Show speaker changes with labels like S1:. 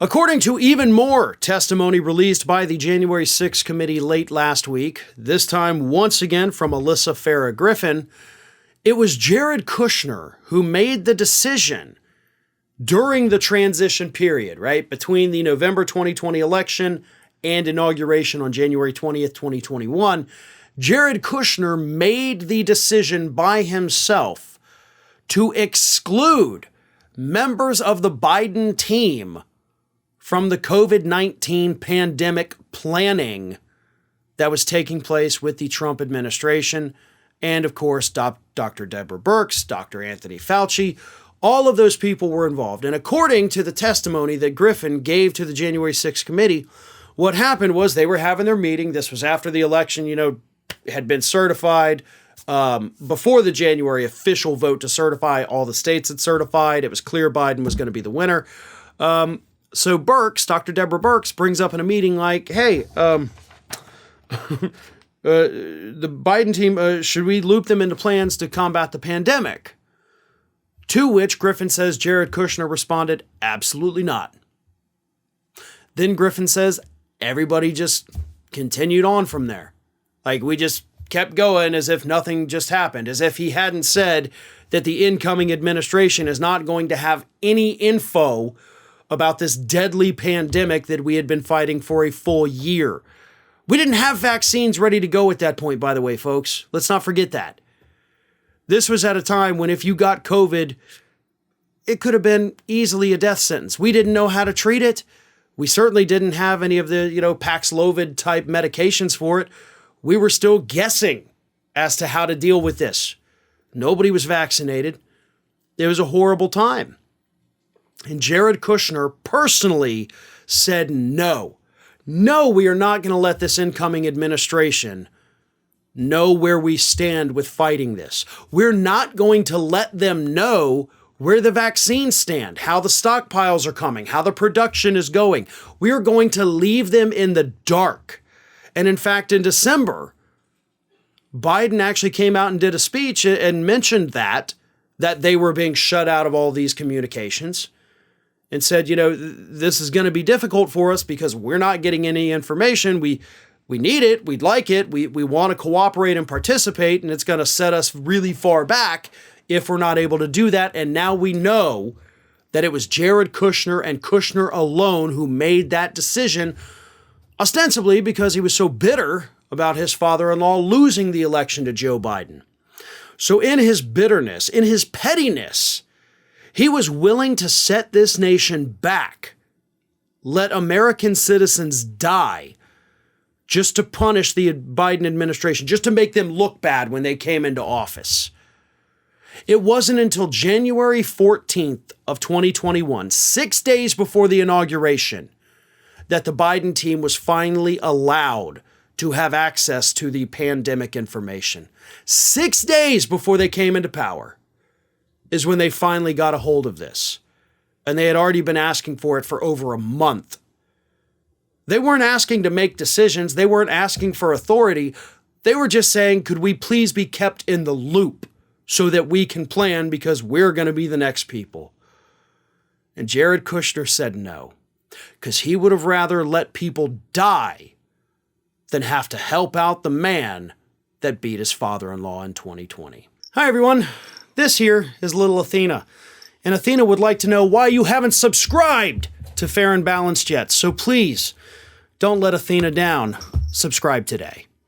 S1: According to even more testimony released by the January 6th committee late last week, this time once again from Alyssa Farra Griffin, it was Jared Kushner who made the decision during the transition period, right, between the November 2020 election and inauguration on January 20th, 2021. Jared Kushner made the decision by himself to exclude members of the Biden team from the COVID-19 pandemic planning that was taking place with the Trump administration. And of course, Dr. Deborah Burkes, Dr. Anthony Fauci, all of those people were involved. And according to the testimony that Griffin gave to the January 6th committee, what happened was they were having their meeting. This was after the election, had been certified. Before the January official vote to certify, all the states had certified. It was clear Biden was going to be the winner. So Burkes, Dr. Deborah Burkes, brings up in a meeting like, hey, the Biden team, should we loop them into plans to combat the pandemic? To which Griffin says Jared Kushner responded, absolutely not. Then Griffin says everybody just continued on from there. Like, we just kept going as if nothing just happened, as if he hadn't said that the incoming administration is not going to have any info about this deadly pandemic that we had been fighting for a full year. We didn't have vaccines ready to go at that point, by the way, folks. Let's not forget that. This was at a time when if you got COVID, it could have been easily a death sentence. We didn't know how to treat it. We certainly didn't have any of the, Paxlovid type medications for it. We were still guessing as to how to deal with this. Nobody was vaccinated. It was a horrible time. And Jared Kushner personally said, no, we are not going to let this incoming administration know where we stand with fighting this. We're not going to let them know where the vaccines stand, how the stockpiles are coming, how the production is going. We are going to leave them in the dark. And in fact, in December, Biden actually came out and did a speech and mentioned that they were being shut out of all these communications. And said, this is going to be difficult for us because we're not getting any information. We need it. We'd like it. We want to cooperate and participate, and it's going to set us really far back if we're not able to do that. And now we know that it was Jared Kushner and Kushner alone who made that decision, ostensibly because he was so bitter about his father-in-law losing the election to Joe Biden. So in his bitterness, in his pettiness, he was willing to set this nation back, let American citizens die, just to punish the Biden administration, just to make them look bad when they came into office. It wasn't until January 14th of 2021, 6 days before the inauguration, that the Biden team was finally allowed to have access to the pandemic information. 6 days before they came into power is when they finally got a hold of this. And they had already been asking for it for over a month. They weren't asking to make decisions. They weren't asking for authority. They were just saying, could we please be kept in the loop so that we can plan because we're going to be the next people? And Jared Kushner said no, because he would have rather let people die than have to help out the man that beat his father-in-law in 2020. Hi, everyone. This here is little Athena, and Athena would like to know why you haven't subscribed to Fair and Balanced yet. So please, don't let Athena down. Subscribe today.